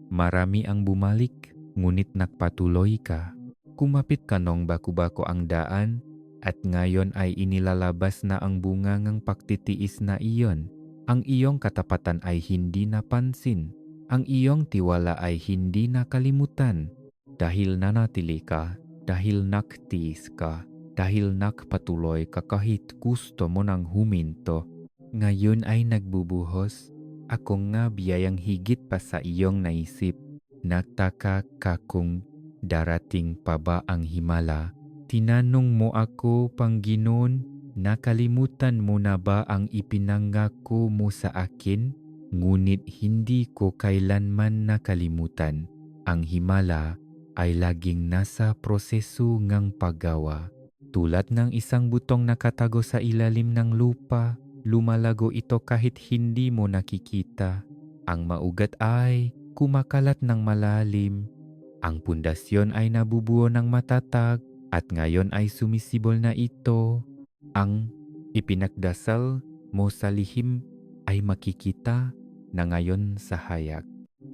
Marami ang bumalik, ngunit nagpatuloy ka. Kumapit ka nung baku-bako ang daan, at ngayon ay inilalabas na ang bunga ng pagtitiis na iyon. Ang iyong katapatan ay hindi napansin. Ang iyong tiwala ay hindi nakalimutan. Dahil nanatili ka, dahil naktiis ka, dahil nakpatuloy ka kahit gusto mo nang huminto. Ngayon ay nagbubuhos ako nga biyayang higit pa sa iyong naisip. Nagtaka ka kung darating pa ba ang himala. Tinanong mo ako, Panginoon, nakalimutan mo na ba ang ipinangako mo sa akin? Ngunit hindi ko kailanman nakalimutan. Ang himala ay laging nasa proseso ng paggawa. Tulad ng isang butong nakatago sa ilalim ng lupa, lumalago ito kahit hindi mo nakikita. Ang maugat ay kumakalat ng malalim. Ang pundasyon ay nabubuo ng matatag at ngayon ay sumisibol na ito. Ang ipinagdasal mo sa lihim ay makikita na ngayon sa hayag.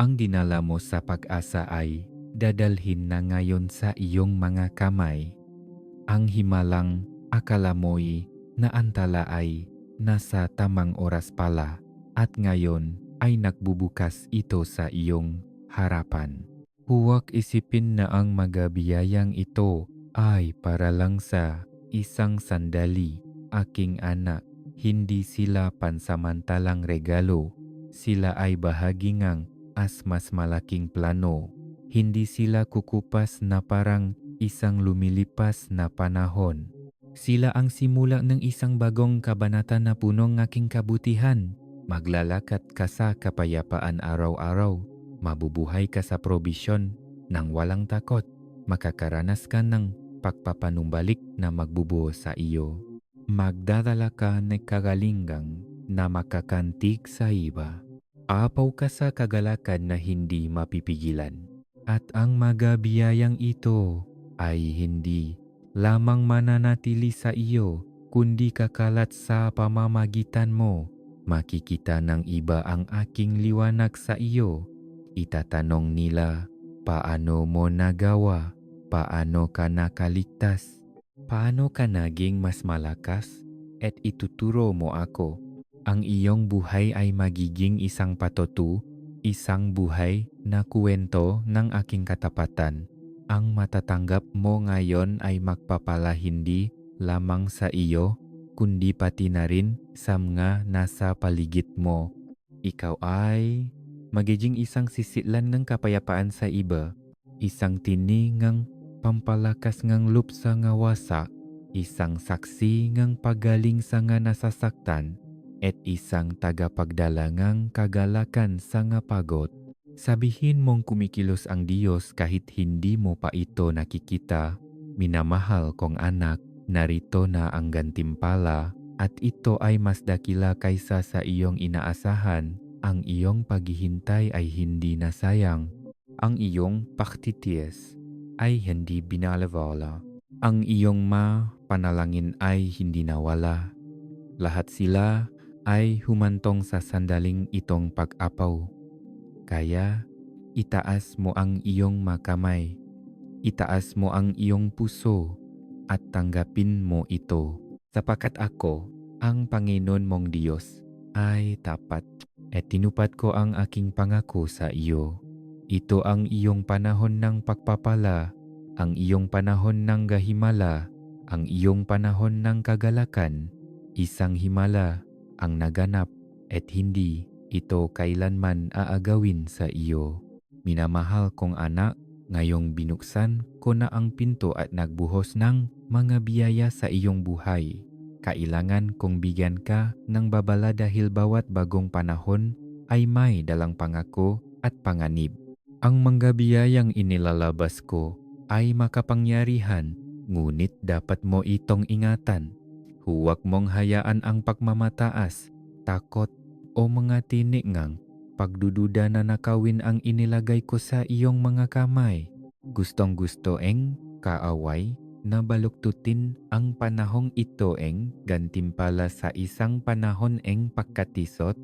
Ang dinala mo sa pag-asa ay dadalhin na ngayon sa iyong mga kamay. Ang himalang akala mo'y naantala ay nasa tamang oras pala at ngayon ay nagbubukas ito sa iyong harapan. Huwag isipin na ang magabiyayang ito ay para lang sa isang sandali, aking anak. Hindi sila pansamantalang regalo. Sila ay bahagi ng mas malaking plano. Hindi sila kukupas na parang isang lumilipas na panahon. Sila ang simula ng isang bagong kabanata na punong aking kabutihan. Maglalakat ka sa kapayapaan araw-araw. Mabubuhay ka sa probisyon nang walang takot. Makakaranas ka ng pagpapanumbalik na magbubuo sa iyo. Magdadala ka ng kagalingang na makakantig sa iba. Aapaw ka sa kagalakan na hindi mapipigilan. At ang mga biyayang ito ay hindi lamang mananatili sa iyo, kundi kakalat sa pamamagitan mo. Makikita ng iba ang aking liwanag sa iyo. Itatanong nila, paano mo nagawa? Paano ka nakaligtas? Paano ka naging mas malakas? At ituturo mo ako. Ang iyong buhay ay magiging isang patutu, isang buhay na kuwento ng aking katapatan. Ang matatanggap mo ngayon ay magpapala hindi lamang sa iyo, kundi pati na rin sa mga nasa paligid mo. Ikaw ay magiging isang sisitlan ng kapayapaan sa iba, isang tiningang pampalakas ngang lupsa nga wasak, isang saksi ngang pagaling sa nga nasasaktan, at isang tagapagdala ngang kagalakan sa nga pagod. Sabihin mong kumikilos ang Diyos kahit hindi mo pa ito nakikita. Minamahal kong anak, narito na ang gantimpala, at ito ay mas dakila kaysa sa iyong inaasahan. Ang iyong paghihintay ay hindi nasayang. Ang iyong paktitiis ay hindi binalawala. Ang iyong panalangin ay hindi nawala. Lahat sila ay humantong sa sandaling itong pag-apaw. Kaya itaas mo ang iyong makamay, itaas mo ang iyong puso at tanggapin mo ito. Sapagkat ako, ang Panginoon mong Diyos, ay tapat at tinupad ko ang aking pangako sa iyo. Ito ang iyong panahon ng pagpapala, ang iyong panahon ng gahimala, ang iyong panahon ng kagalakan. Isang himala ang naganap at hindi ito kailanman aagawin sa iyo. Minamahal kong anak, ngayong binuksan ko na ang pinto at nagbuhos ng mga biyaya sa iyong buhay. Kailangan kong bigyan ka ng babala dahil bawat bagong panahon ay may dalang pangako at panganib. Ang mga biyayang inilalabas ko ay makapangyarihan, ngunit dapat mo itong ingatan. Huwag mong hayaan ang pagmamataas, takot o mga tiningang pagdududa na nakawin ang inilagay ko sa iyong mga kamay. Gustong-gusto kaaway na baluktutin ang panahong ito gantimpala sa isang panahon pagkatisot.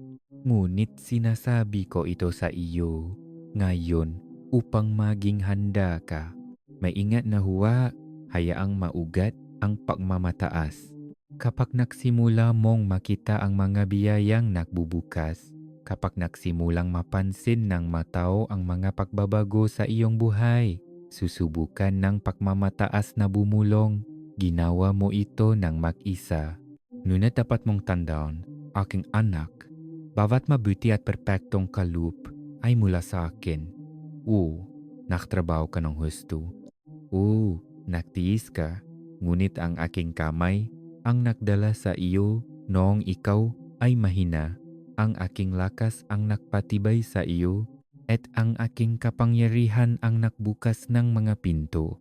Ngunit sinasabi ko ito sa iyo ngayon upang maging handa ka. Maingat na huwa, hayaang maugat ang pagmamataas. Kapag nagsimula mong makita ang mga biyayang nagbubukas, kapag nagsimulang mapansin ng matao ang mga pagbabago sa iyong buhay, susubukan ng pagmamataas na bumulong, ginawa mo ito ng mag-isa. Ngunit dapat mong tandaan, aking anak, bawat mabuti at perpektong kaloob ay mula sa akin. Nakatrabaho ka ng husto. Nagtiis ka, ngunit ang aking kamay ang nagdala sa iyo noong ikaw ay mahina. Ang aking lakas ang nagpatibay sa iyo at ang aking kapangyarihan ang nagbukas ng mga pinto.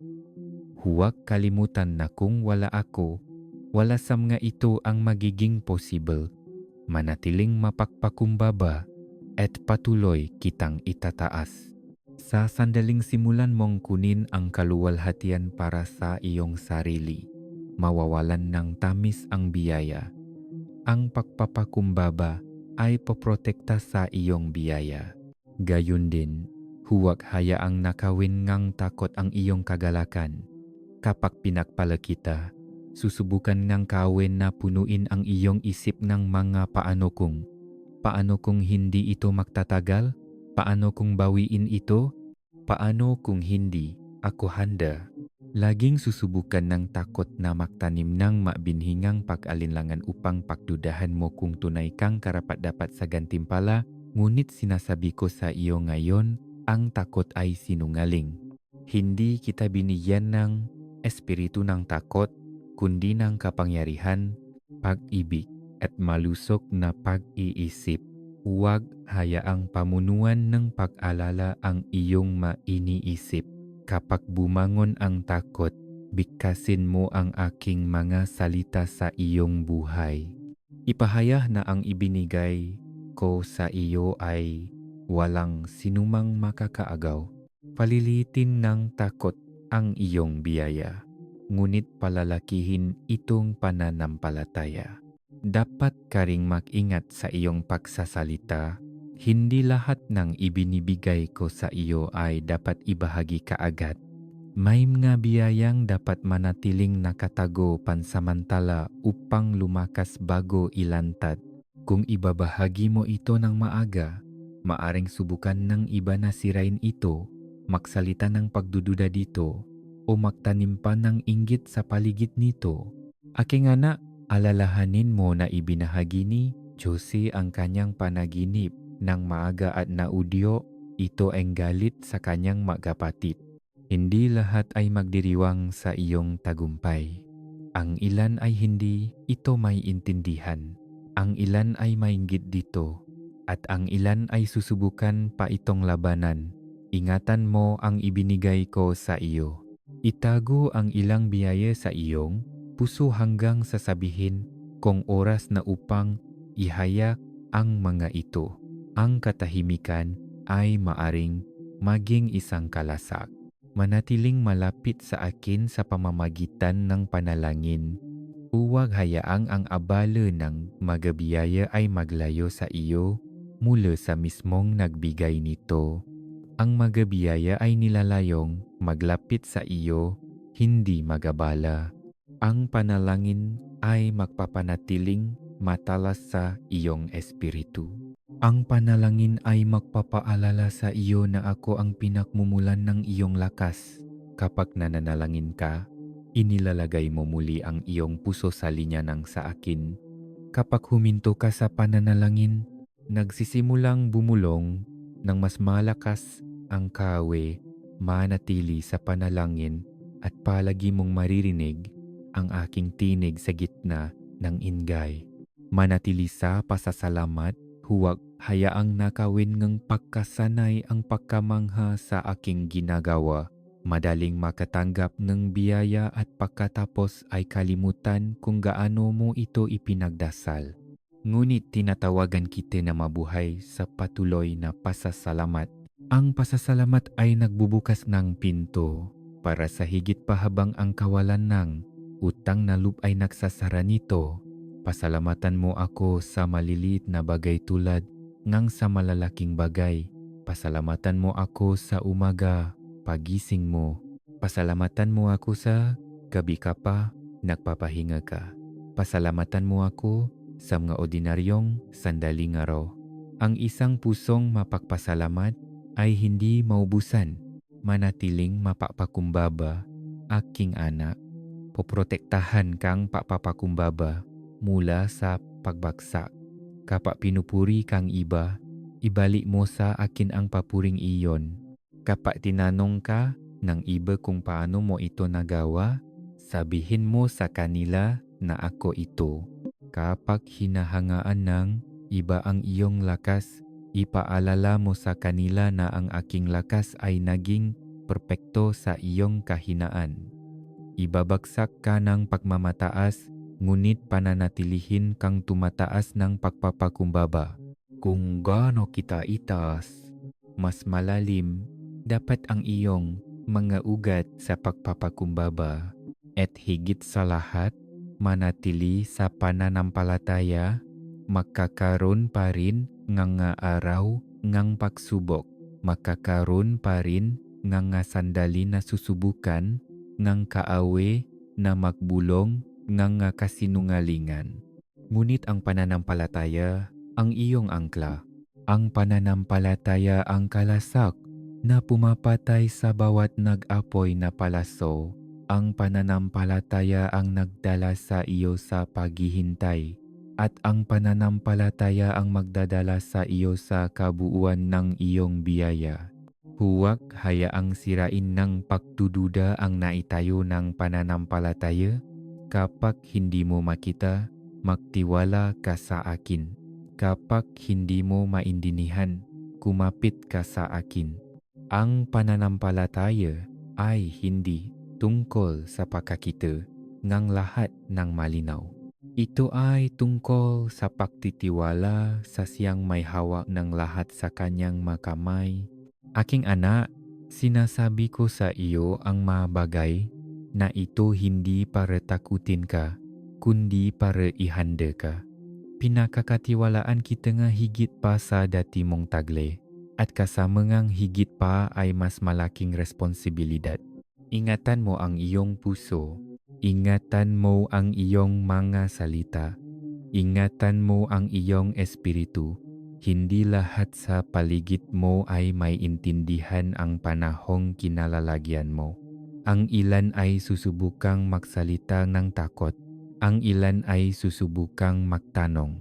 Huwag kalimutan na kung wala ako, wala sa mga ito ang magiging possible. Manatiling mapagpakumbaba at patuloy kitang itataas. Sa sandaling simulan mong kunin ang kaluwalhatian para sa iyong sarili, mawawalan ng tamis ang biyaya. Ang pagpapakumbaba ay poprotekta sa iyong biyaya. Gayun din, huwag hayaang nakawin ngang takot ang iyong kagalakan. Kapag pinagpala kita, susubukan ngang kawin na punuin ang iyong isip ng mga paano kung hindi ito magtatagal? Paano kung bawiin ito? Paano kung hindi ako handa? Laging susubukan ng takot na magtanim ng mabinhingang pag-alinlangan upang pagdudahan mo kung tunay kang karapat-dapat sa gantimpala. Ngunit sinasabi ko sa iyo ngayon, ang takot ay sinungaling. Hindi kita binigyan ng espiritu ng takot, kundi ng kapangyarihan, pag-ibig at malusog na pag-iisip. Huwag hayaang pamunuan ng pag-alala ang iyong mainiisip. Kapag bumangon ang takot, bigkasin mo ang aking mga salita sa iyong buhay. Ipahayag na ang ibinigay ko sa iyo ay walang sinumang makakaagaw. Palilitin ng takot ang iyong biyaya, ngunit palalakihin itong pananampalataya. Dapat ka ring mag-ingat sa iyong pagsasalita. Hindi lahat ng ibinibigay ko sa iyo ay dapat ibahagi kaagad. May mga biyayang dapat manatiling nakatago pansamantala upang lumakas bago ilantad. Kung ibabahagi mo ito ng maaga, maaring subukan ng iba na sirain ito, magsalita ng pagdududa dito, o magtanim pa ng inggit sa paligid nito. Aking anak, alalahanin mo na ibinahagi ni Jose ang kanyang panaginip ng maaga at naudyo, ito ang galit sa kanyang magkapatid. Hindi lahat ay magdiriwang sa iyong tagumpay. Ang ilan ay hindi ito may intindihan. Ang ilan ay mainggit dito. At ang ilan ay susubukan pa itong labanan. Ingatan mo ang ibinigay ko sa iyo. Itago ang ilang biyaya sa iyong puso hanggang sasabihin kung oras na upang ihayak ang mga ito. Ang katahimikan ay maaring maging isang kalasak. Manatiling malapit sa akin sa pamamagitan ng panalangin. Huwag hayaang ang abala ng magabiyaya ay maglayo sa iyo mula sa mismong nagbigay nito. Ang magabiyaya ay nilalayong maglapit sa iyo, hindi magabala. Ang panalangin ay magpapanatiling matalas sa iyong espiritu. Ang panalangin ay magpapaalala sa iyo na ako ang pinakmumulan ng iyong lakas. Kapag nananalangin ka, inilalagay mo muli ang iyong puso sa linya ng sa akin. Kapag huminto ka sa pananalangin, nagsisimulang bumulong ng mas malakas ang kawe, manatili sa panalangin at palagi mong maririnig ang aking tinig sa gitna ng ingay. Manatili sa pasasalamat, huwag hayaang nakawin ng pagkasanay ang pagkamangha sa aking ginagawa. Madaling makatanggap ng biyaya at pagkatapos ay kalimutan kung gaano mo ito ipinagdasal. Ngunit tinatawagan kita na mabuhay sa patuloy na pasasalamat. Ang pasasalamat ay nagbubukas ng pinto para sa higit pa habang ang kawalan ng utang na loob ay nagsasara nito. Pasalamatan mo ako sa maliliit na bagay tulad ng sa malalaking bagay. Pasalamatan mo ako sa umaga, pagising mo. Pasalamatan mo ako sa gabi ka pa, nagpapahinga ka. Pasalamatan mo ako sa mga ordinaryong sandaling araw. Ang isang pusong mapagpasalamat ay hindi maubusan. Manatiling mapapakumbaba, aking anak. Poprotektahan kang papapakumbaba mula sa pagbagsak. Kapag pinupuri kang iba, ibalik mo sa akin ang papuring iyon. Kapag tinanong ka ng iba kung paano mo ito nagawa, sabihin mo sa kanila na ako ito. Kapag hinahangaan ng iba ang iyong lakas, ipaalala mo sa kanila na ang aking lakas ay naging perpekto sa iyong kahinaan. Ibabagsak ka ng pagmamataas, ngunit pananatilihin kang tumataas ng pagpapakumbaba. Kung gaano kita itaas, mas malalim dapat ang iyong mga ugat sa pagpapakumbaba. At higit sa lahat, manatili sa pananampalataya, magkakaroon pa rin ng araw ng pagsubok. Magkakaroon pa rin ng sandali na susubukan ng kaawe na magbulong ng kasinungalingan. Ngunit ang pananampalataya ang iyong angkla. Ang pananampalataya ang kalasak na pumapatay sa bawat nag-apoy na palaso. Ang pananampalataya ang nagdala sa iyo sa paghihintay. At ang pananampalataya ang magdadala sa iyo sa kabuuan ng iyong biyaya. Huwag hayaang sirain ng pagdududa ang naitayo ng pananampalataya. Kapag hindi mo makita, magtiwala ka sa akin. Kapag hindi mo maintindihan, kumapit ka sa akin. Ang pananampalataya ay hindi tungkol sa pagkakita ng lahat ng malinaw. Ito ay tungkol sa pagtitiwala sa siyang may hawak ng lahat sa kanyang makamay. Aking anak, sinasabi ko sa iyo ang mga bagay na ito hindi para takutin ka, kundi para ihanda ka. Pinakakatiwalaan kita nga higit pa sa dati mong tagle at kasama ngang higit pa ay mas malaking responsibilidad. Ingatan mo ang iyong puso, ingatan mo ang iyong mga salita, ingatan mo ang iyong espiritu. Hindi lahat sa paligid mo ay may intindihan ang panahong kinalalagyan mo. Ang ilan ay susubukang magsalita ng takot. Ang ilan ay susubukang magtanong.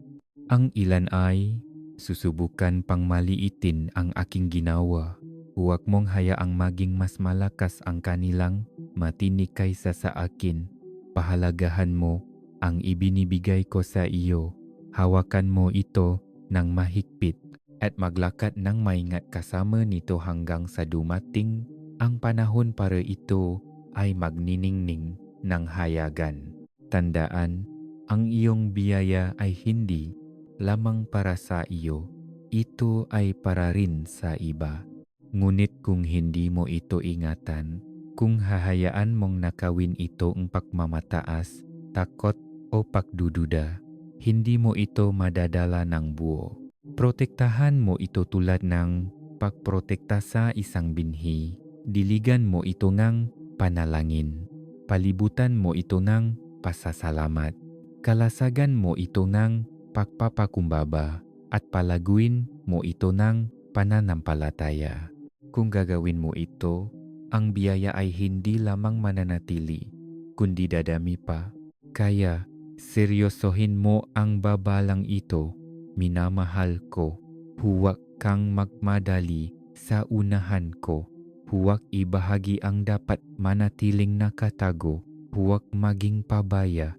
Ang ilan ay susubukan pang maliitin ang aking ginawa. Huwag mong hayaang maging mas malakas ang kanilang matinik kaysa sa akin. Pahalagahan mo ang ibinibigay ko sa iyo. Hawakan mo ito ng mahigpit at maglakad ng maingat kasama nito hanggang sa dumating ang panahon para ito ay magniningning ng hayagan. Tandaan, ang iyong biyaya ay hindi lamang para sa iyo. Ito ay para rin sa iba. Ngunit kung hindi mo ito ingatan, kung hahayaan mong nakawin ito ang pagmamataas, takot o pagdududa, hindi mo ito madadala ng buo. Protektahan mo ito tulad ng pagprotekta sa isang binhi. Diligan mo ito ng panalangin. Palibutan mo ito ng pasasalamat. Kalasagan mo ito ng pagpapakumbaba at palaguin mo ito ng pananampalataya. Kung gagawin mo ito, ang biyaya ay hindi lamang mananatili, kundi dadami pa. Kaya, seryosohin mo ang babalang ito. Minamahal ko, huwag kang magmadali sa unahan ko. Huwag ibahagi ang dapat manatiling nakatago. Huwag maging pabaya.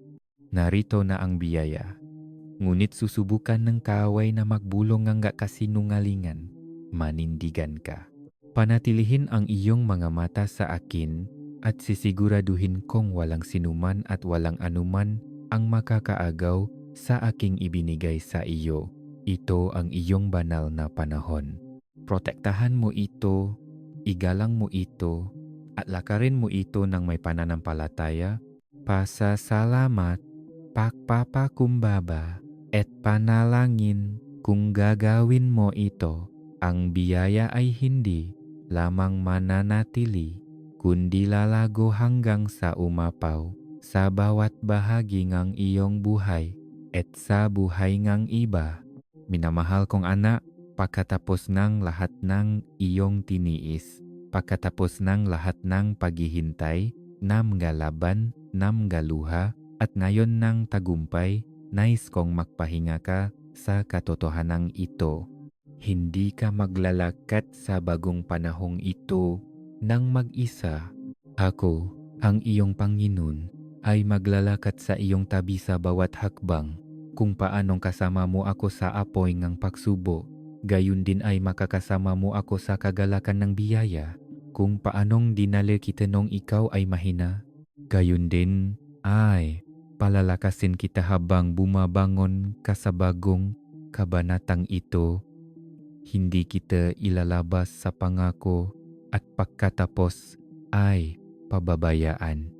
Narito na ang biyaya. Ngunit susubukan ng kaaway na magbulong hanggang kasinungalingan. Manindigan ka. Panatilihin ang iyong mga mata sa akin at sisiguraduhin kong walang sinuman at walang anuman ang makakaagaw sa aking ibinigay sa iyo. Ito ang iyong banal na panahon. Protektahan mo ito, igalang mo ito, at lakarin mo ito ng may pananampalataya, pasasalamat, pagpapakumbaba, at panalangin. Kung gagawin mo ito, ang biyaya ay hindi lamang mananatili, kundi lalago hanggang sa umapaw sa bawat bahagi ng iyong buhay at sa buhay ng iba. Minamahal kong anak, pagkatapos ng lahat ng iyong tiniis, pagkatapos ng lahat ng paghihintay, namgalaban, namgaluha, at ngayon ng tagumpay, nais kong magpahinga ka sa katotohanang ito. Hindi ka maglalakad sa bagong panahong ito nang mag-isa. Ako, ang iyong Panginoon, ay maglalakad sa iyong tabi sa bawat hakbang. Kung paanong kasama mo ako sa apoy ng pagsubo, gayon din ay makakasama mo ako sa kagalakan ng biyaya. Kung paanong dinala kita nung ikaw ay mahina, gayon din ay palalakasin kita habang bumabangon ka sa bagong kabanatang ito. Hindi kita ilalabas sa pangako at pagkatapos ay pababayaan.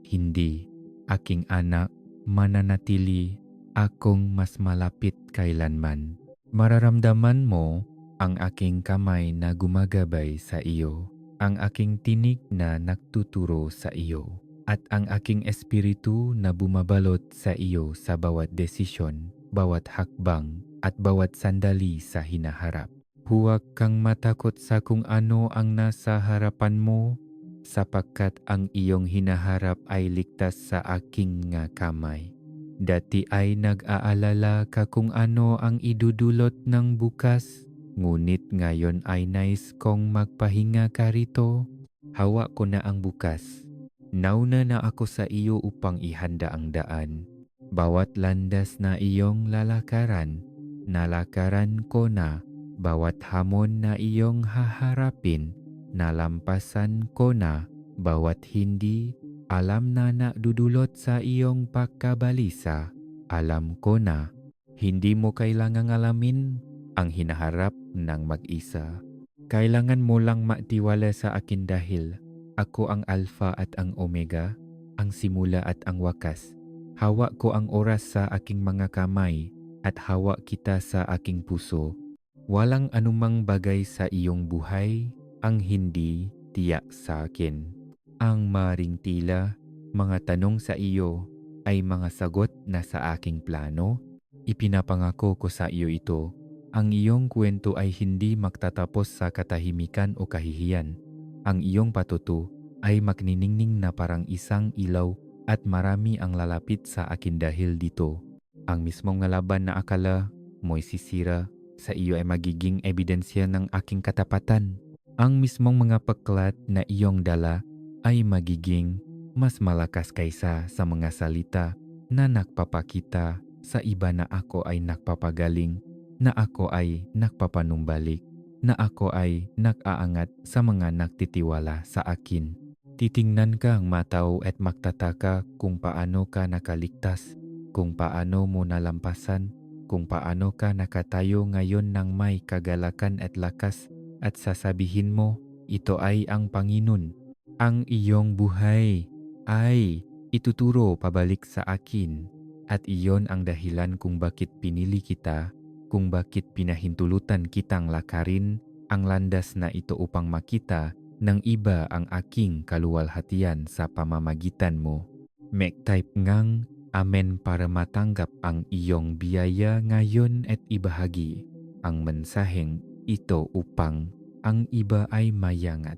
Hindi, aking anak, mananatili akong mas malapit kailanman. Mararamdaman mo ang aking kamay na gumagabay sa iyo, ang aking tinig na nagtuturo sa iyo, at ang aking espiritu na bumabalot sa iyo sa bawat desisyon, bawat hakbang, at bawat sandali sa hinaharap. Huwag kang matakot sa kung ano ang nasa harapan mo, sapagkat ang iyong hinaharap ay ligtas sa aking nga kamay. Dati ay nag-aalala ka kung ano ang idudulot ng bukas, ngunit ngayon ay nais kong magpahinga ka rito. Hawak ko na ang bukas. Nauna na ako sa iyo upang ihanda ang daan. Bawat landas na iyong lalakaran nalakaran ko na bawat hamon na iyong haharapin, nalampasan ko na bawat hindi alam na nakdudulot sa iyong pagkabalisa. Alam ko na hindi mo kailangang alamin ang hinaharap ng mag-isa. Kailangan mo lang magtiwala sa akin dahil ako ang Alpha at ang Omega, ang simula at ang wakas. Hawak ko ang oras sa aking mga kamay at hawak kita sa aking puso. Walang anumang bagay sa iyong buhay ang hindi tiyak sa akin. Ang maring tila, mga tanong sa iyo ay mga sagot na sa aking plano. Ipinapangako ko sa iyo ito. Ang iyong kwento ay hindi magtatapos sa katahimikan o kahihiyan. Ang iyong patuto ay magniningning na parang isang ilaw at marami ang lalapit sa akin dahil dito. Ang mismong laban na akala mo'y sisira sa iyo ay magiging ebidensya ng aking katapatan. Ang mismong mga paklat na iyong dala ay magiging mas malakas kaysa sa mga salita na nagpapakita sa iba na ako ay nagpapagaling, na ako ay nagpapanumbalik, na ako ay nag-aangat sa mga nagtitiwala sa akin. Titingnan kang mataw at magtataka kung paano ka nakaligtas, kung paano mo nalampasan, kung paano ka nakatayo ngayon ng may kagalakan at lakas at sasabihin mo, ito ay ang Panginoon. Ang iyong buhay ay ituturo pabalik sa akin at iyon ang dahilan kung bakit pinili kita, kung bakit pinahintulutan kitang lakarin ang landas na ito upang makita ng iba ang aking kaluwalhatian sa pamamagitan mo. Mag-type ngang Amen para matanggap ang iyong biyaya ngayon at ibahagi ang mensaheng ito upang ang iba ay mayangat.